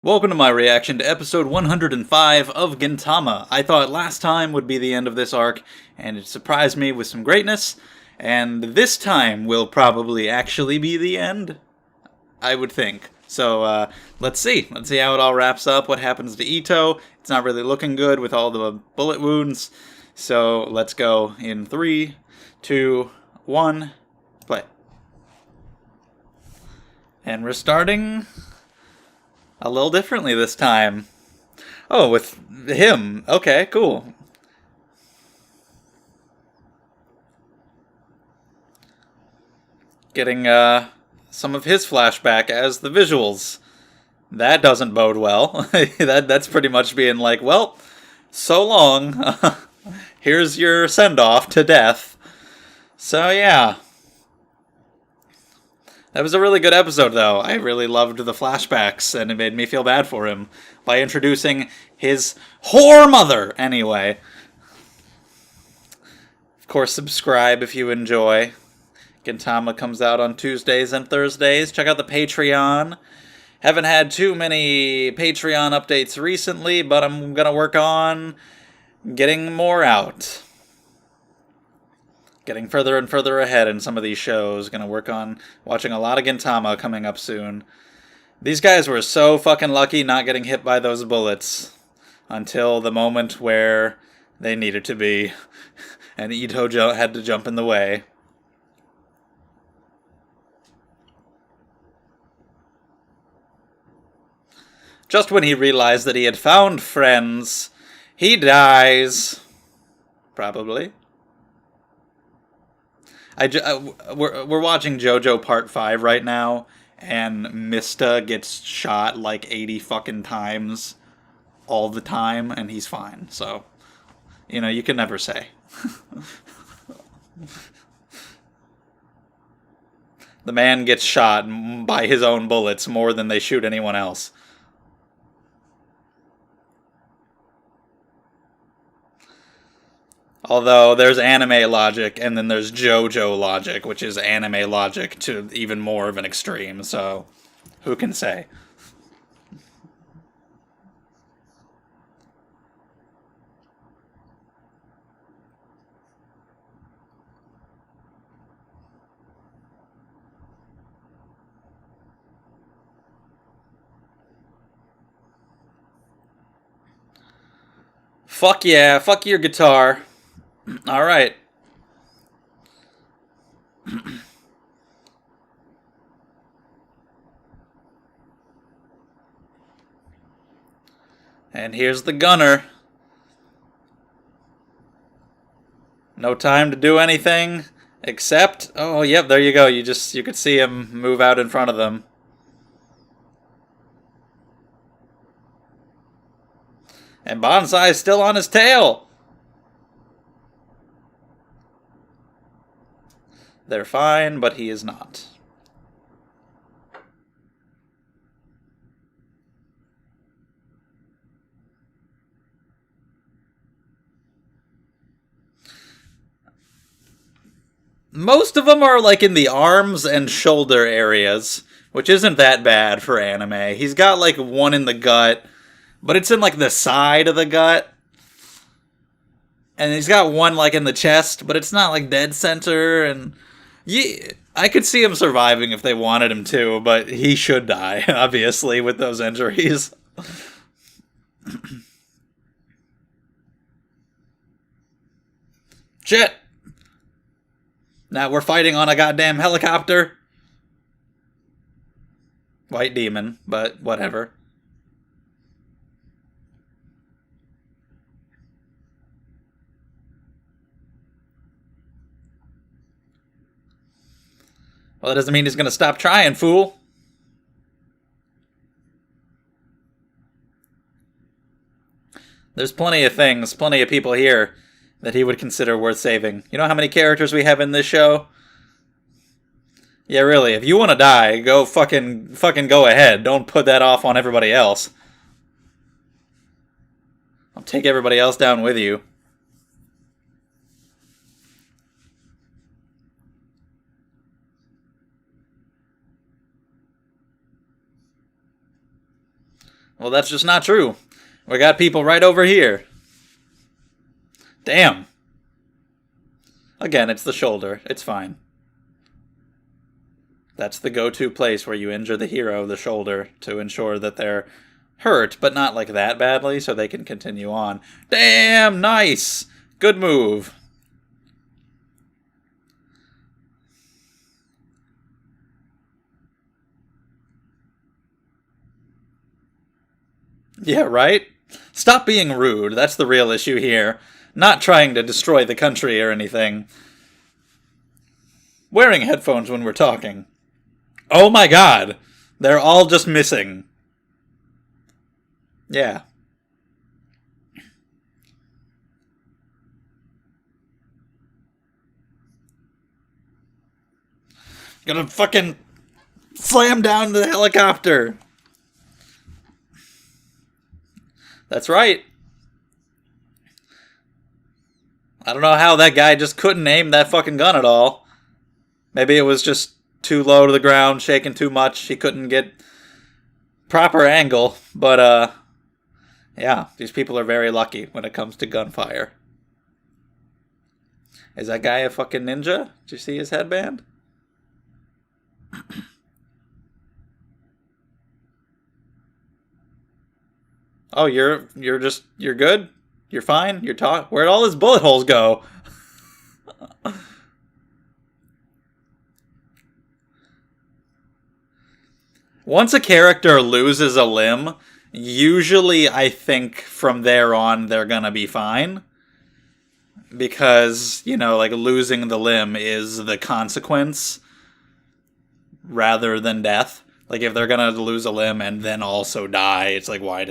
Welcome to my reaction to episode 105 of Gintama. I thought last time would be the end of this arc, and it surprised me with some greatness, and this time will probably actually be the end, I would think. So, let's see. Let's see how it all wraps up, what happens to Ito. It's not really looking good with all the bullet wounds, so let's go in 3, 2, 1, play. And we're starting a little differently this time. Oh, with him. Okay, cool. Getting some of his flashback as the visuals. That doesn't bode well. That's pretty much being like, well, so long. Here's your send-off to death. So yeah. That was a really good episode, though. I really loved the flashbacks, and it made me feel bad for him by introducing his whore mother, anyway. Of course, subscribe if you enjoy. Gintama comes out on Tuesdays and Thursdays. Check out the Patreon. Haven't had too many Patreon updates recently, but I'm going to work on getting more out. Getting further and further ahead in some of these shows. Gonna work on watching a lot of Gintama coming up soon. These guys were so fucking lucky not getting hit by those bullets until the moment where they needed to be. And Ito had to jump in the way. Just when he realized that he had found friends, he dies. Probably. We're watching JoJo Part 5 right now, and Mista gets shot like 80 fucking times all the time, and he's fine. So, you can never say. The man gets shot by his own bullets more than they shoot anyone else. Although there's anime logic, and then there's JoJo logic, which is anime logic to even more of an extreme, so who can say? Fuck yeah, fuck your guitar. Alright. And here's the gunner. No time to do anything except... Oh, yep, there you go. You could see him move out in front of them. And Banzai is still on his tail. They're fine, but he is not. Most of them are like in the arms and shoulder areas, which isn't that bad for anime. He's got like one in the gut, but it's in like the side of the gut. And he's got one like in the chest, but it's not like dead center. And yeah, I could see him surviving if they wanted him to, but he should die, obviously, with those injuries. Shit! Now we're fighting on a goddamn helicopter. White demon, but whatever. Well, that doesn't mean he's gonna stop trying, fool. There's plenty of things, plenty of people here that he would consider worth saving. You know how many characters we have in this show? Yeah, really, if you want to die, go fucking go ahead. Don't put that off on everybody else. I'll take everybody else down with you. Well, that's just not true. We got people right over here. Damn. Again, it's the shoulder. It's fine. That's the go-to place where you injure the hero, the shoulder, to ensure that they're hurt, but not like that badly, so they can continue on. Damn, nice! Good move. Yeah, right? Stop being rude. That's the real issue here. Not trying to destroy the country or anything. Wearing headphones when we're talking. Oh my god! They're all just missing. Yeah. Gonna fucking slam down the helicopter. That's right. I don't know how that guy just couldn't aim that fucking gun at all. Maybe it was just too low to the ground, shaking too much. He couldn't get proper angle. But, yeah, these people are very lucky when it comes to gunfire. Is that guy a fucking ninja? Did you see his headband? Oh, you're good? You're fine? Where'd all his bullet holes go? Once a character loses a limb, usually I think from there on they're gonna be fine. Because, like losing the limb is the consequence rather than death. Like if they're gonna lose a limb and then also die, it's like why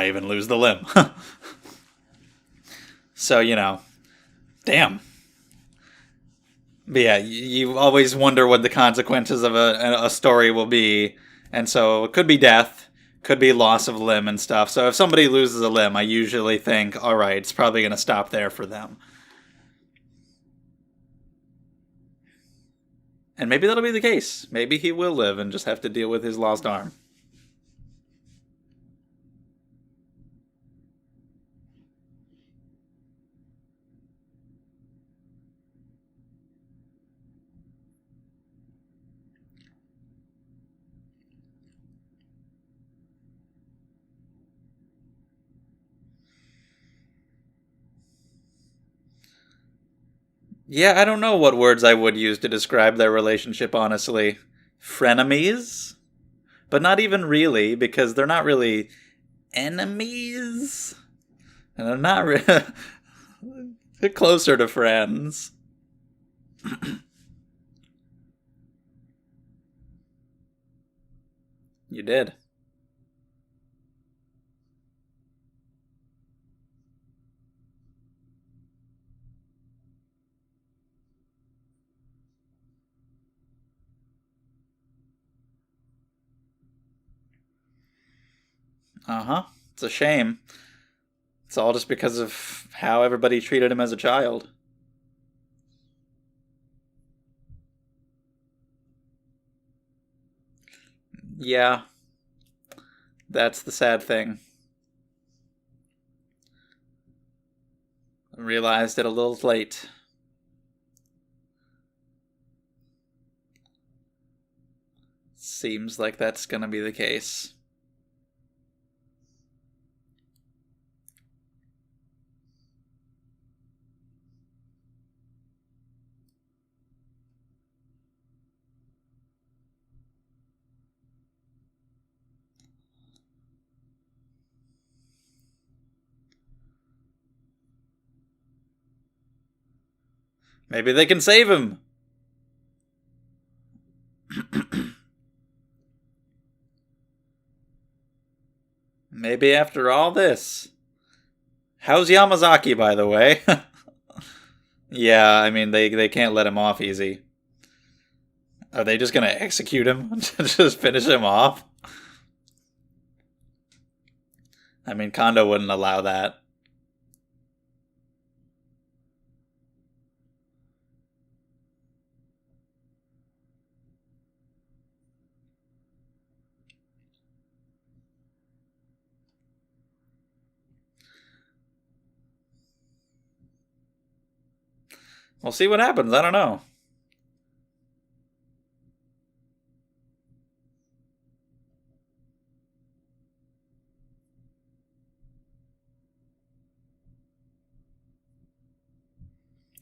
even lose the limb? So, damn. But yeah, you always wonder what the consequences of a story will be. And so it could be death, could be loss of limb and stuff. So if somebody loses a limb, I usually think, alright, it's probably going to stop there for them. And maybe that'll be the case. Maybe he will live and just have to deal with his lost arm. Yeah, I don't know what words I would use to describe their relationship, honestly. Frenemies? But not even really, because they're not really enemies. And they're not really... they're closer to friends. You did. Uh-huh. It's a shame. It's all just because of how everybody treated him as a child. Yeah, that's the sad thing. I realized it a little late. Seems like that's gonna be the case. Maybe they can save him. Maybe after all this. How's Yamazaki, by the way? Yeah, I mean, they can't let him off easy. Are they just gonna execute him? Just finish him off? I mean, Kondo wouldn't allow that. We'll see what happens. I don't know.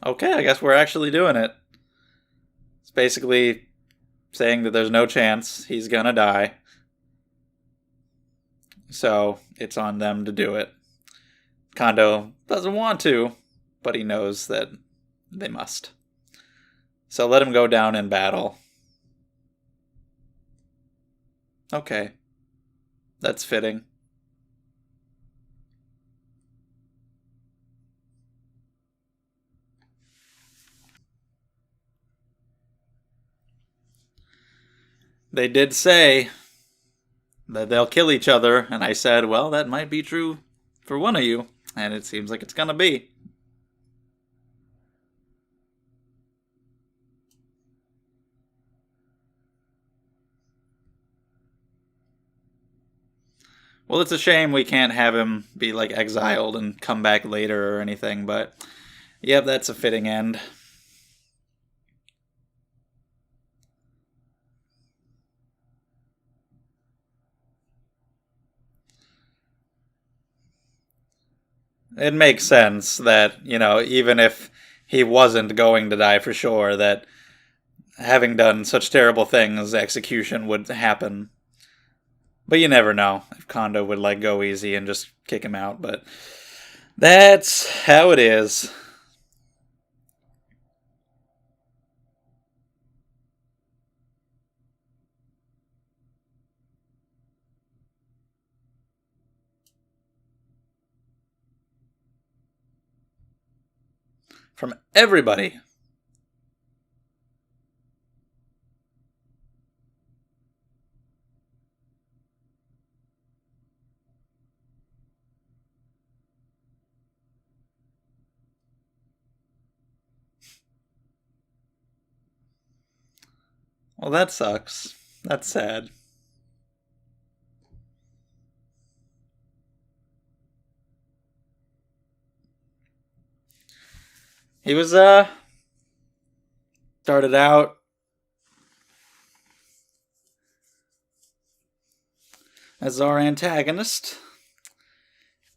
Okay, I guess we're actually doing it. It's basically saying that there's no chance he's gonna die. So it's on them to do it. Kondo doesn't want to, but he knows that they must. So let him go down in battle. Okay. That's fitting. They did say that they'll kill each other, and I said, well, that might be true for one of you, and it seems like it's gonna be. Well, it's a shame we can't have him be, like, exiled and come back later or anything, but yep, that's a fitting end. It makes sense that, even if he wasn't going to die for sure, that having done such terrible things, execution would happen. But you never know if Kondo would, like, go easy and just kick him out, but that's how it is. From everybody. Well, that sucks. That's sad. He was, started out as our antagonist.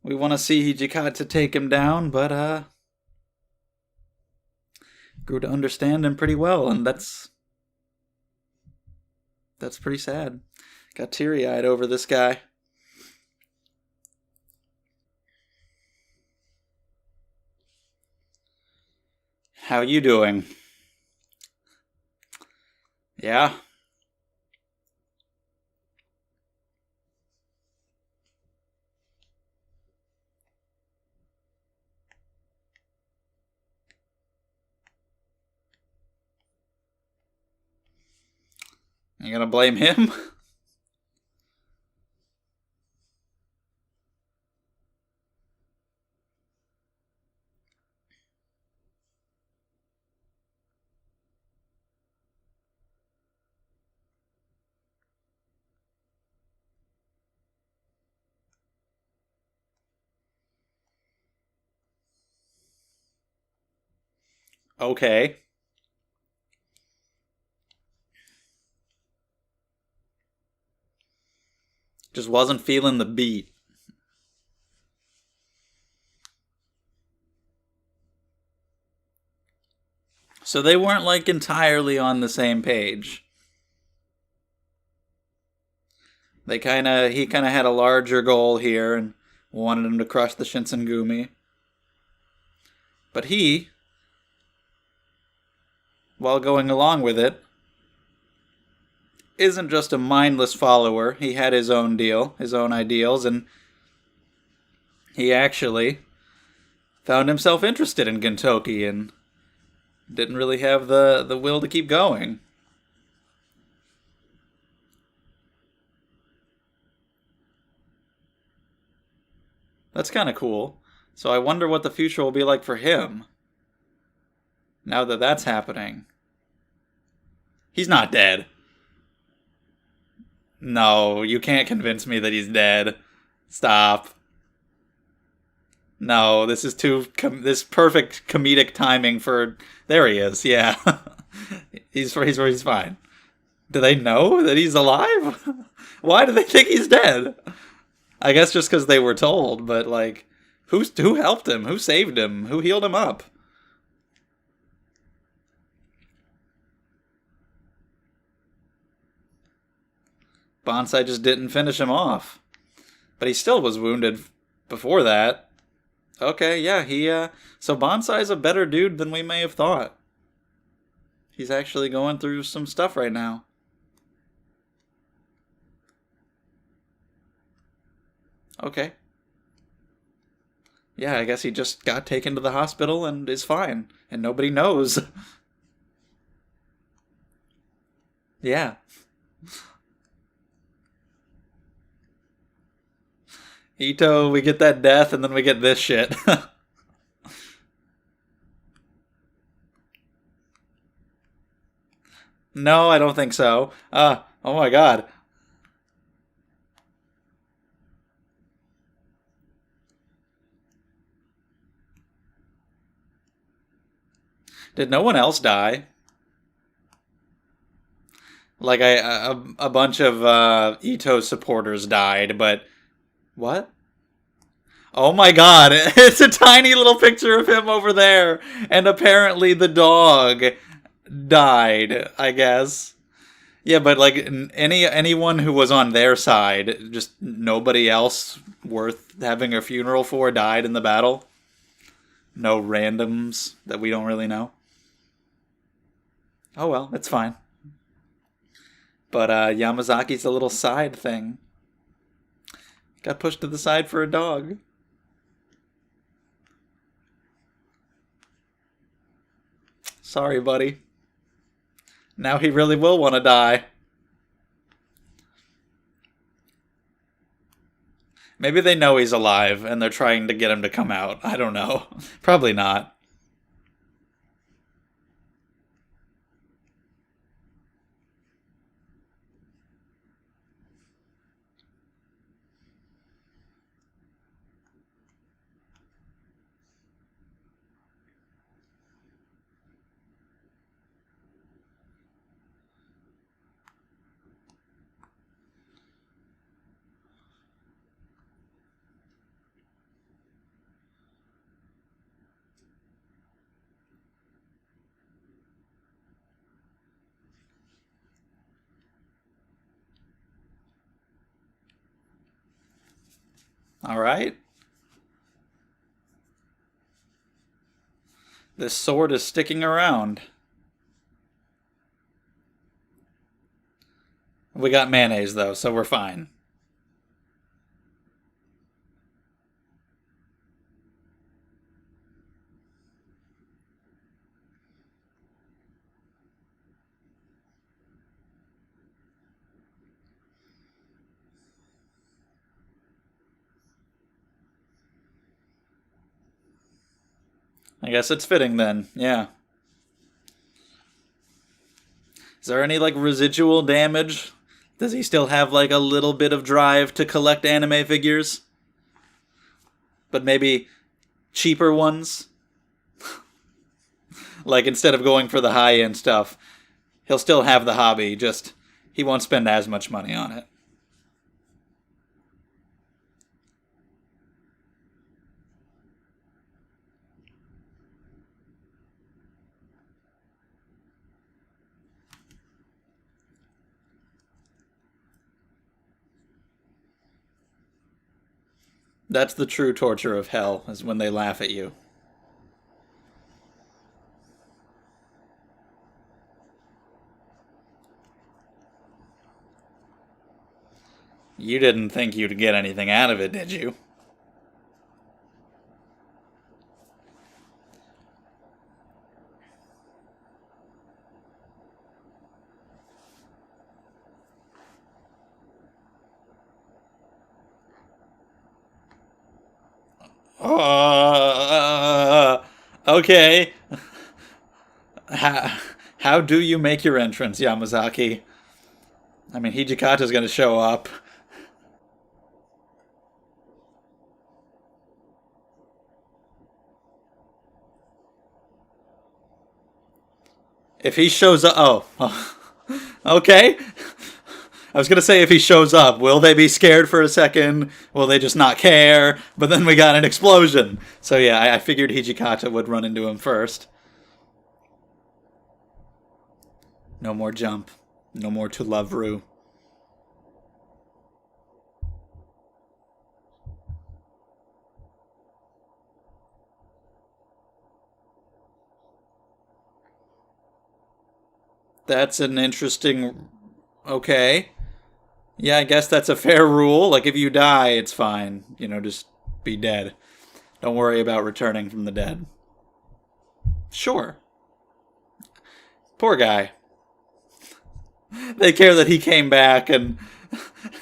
We want to see Hijikata take him down, but, grew to understand him pretty well, and that's pretty sad. Got teary-eyed over this guy. How you doing? Yeah? You gonna blame him? Okay. Just wasn't feeling the beat. So they weren't, like, entirely on the same page. He kind of had a larger goal here and wanted him to crush the Shinsengumi. But he, while going along with it, isn't just a mindless follower. He had his own deal, his own ideals, and he actually found himself interested in Gintoki and didn't really have the will to keep going. That's kind of cool. So I wonder what the future will be like for him now that that's happening. He's not dead. No, you can't convince me that he's dead. Stop. No, this is this perfect comedic timing for. There he is. Yeah, he's fine. Do they know that he's alive? Why do they think he's dead? I guess just because they were told. But like, who helped him? Who saved him? Who healed him up? Bonsai just didn't finish him off, but he still was wounded before that. Okay, yeah, so Bonsai's a better dude than we may have thought. He's actually going through some stuff right now. Okay. Yeah, I guess he just got taken to the hospital and is fine, and nobody knows. Yeah. Ito, we get that death, and then we get this shit. No, I don't think so. Oh my god. Did no one else die? Like, a bunch of Ito supporters died, but. What? Oh my god, it's a tiny little picture of him over there, and apparently the dog died, I guess. Yeah, but like anyone who was on their side, just nobody else worth having a funeral for died in the battle. No randoms that we don't really know. Oh well, it's fine. But Yamazaki's a little side thing. Got pushed to the side for a dog. Sorry, buddy. Now he really will want to die. Maybe they know he's alive and they're trying to get him to come out. I don't know. Probably not. All right. This sword is sticking around. We got mayonnaise, though, so we're fine. I guess it's fitting then, yeah. Is there any, like, residual damage? Does he still have, like, a little bit of drive to collect anime figures? But maybe cheaper ones? Like, instead of going for the high-end stuff, he'll still have the hobby, just he won't spend as much money on it. That's the true torture of hell, is when they laugh at you. You didn't think you'd get anything out of it, did you? Okay. How do you make your entrance, Yamazaki? I mean, Hijikata's gonna show up. If he shows up, oh, okay. I was gonna say if he shows up, will they be scared for a second? Will they just not care? But then we got an explosion. So yeah, I figured Hijikata would run into him first. No more jump. No more to love Rue. That's an interesting. Okay. Yeah, I guess that's a fair rule. Like, if you die, it's fine. Just be dead. Don't worry about returning from the dead. Sure. Poor guy. They care that he came back and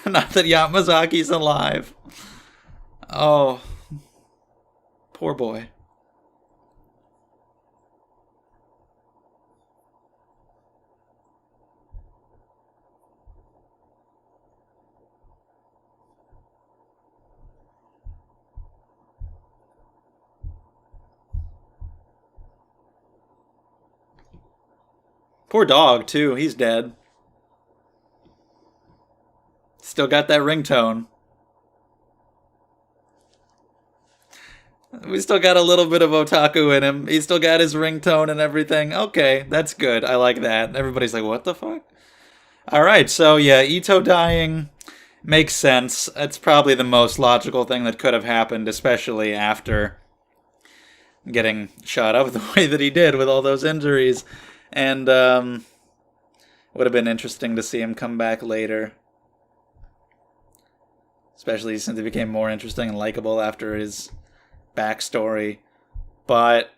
not that Yamazaki's alive. Oh, poor boy. Poor dog, too. He's dead. Still got that ringtone. We still got a little bit of otaku in him. He's still got his ringtone and everything. Okay, that's good. I like that. Everybody's like, what the fuck? Alright, so yeah, Ito dying makes sense. It's probably the most logical thing that could have happened, especially after getting shot up the way that he did with all those injuries. And would have been interesting to see him come back later. Especially since he became more interesting and likable after his backstory. But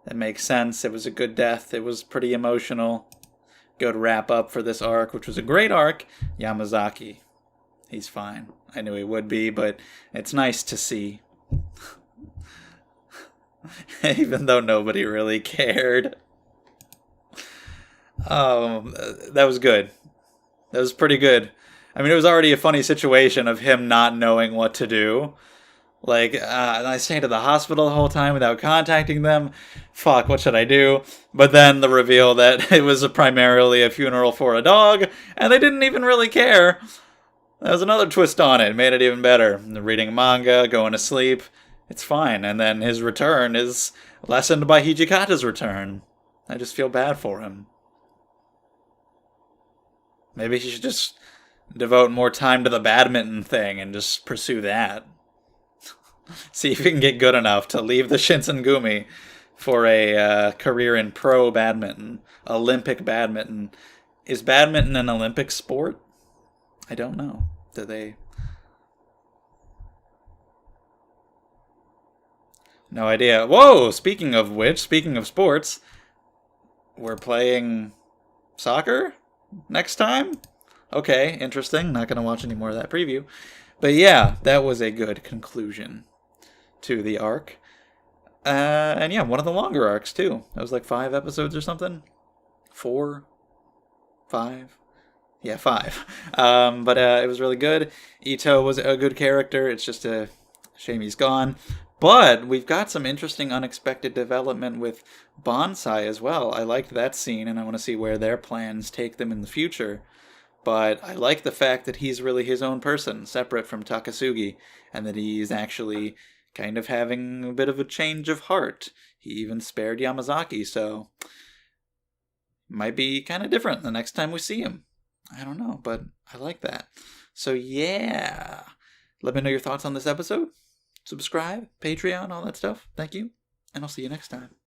it makes sense. It was a good death. It was pretty emotional. Good wrap up for this arc, which was a great arc. Yamazaki. He's fine. I knew he would be, but it's nice to see. Even though nobody really cared. That was good. That was pretty good. I mean, it was already a funny situation of him not knowing what to do. Like, I stayed at the hospital the whole time without contacting them. Fuck, what should I do? But then the reveal that it was primarily a funeral for a dog, and they didn't even really care. That was another twist on it. Made it even better. Reading manga, going to sleep, it's fine. And then his return is lessened by Hijikata's return. I just feel bad for him. Maybe he should just devote more time to the badminton thing and just pursue that. See if he can get good enough to leave the Shinsengumi for a career in pro badminton, Olympic badminton. Is badminton an Olympic sport? I don't know. Do they? No idea. Whoa! Speaking of which, speaking of sports, we're playing soccer next time? Okay, interesting. Not going to watch any more of that preview. But yeah, that was a good conclusion to the arc. And yeah, one of the longer arcs, too. That was like 5 episodes or something? 4? 5? Yeah, 5. But it was really good. Ito was a good character. It's just a shame he's gone. But we've got some interesting unexpected development with Banzai as well. I liked that scene, and I want to see where their plans take them in the future. But I like the fact that he's really his own person, separate from Takasugi, and that he's actually kind of having a bit of a change of heart. He even spared Yamazaki, so might be kind of different the next time we see him. I don't know, but I like that. So yeah, let me know your thoughts on this episode. Subscribe, Patreon, all that stuff. Thank you, and I'll see you next time.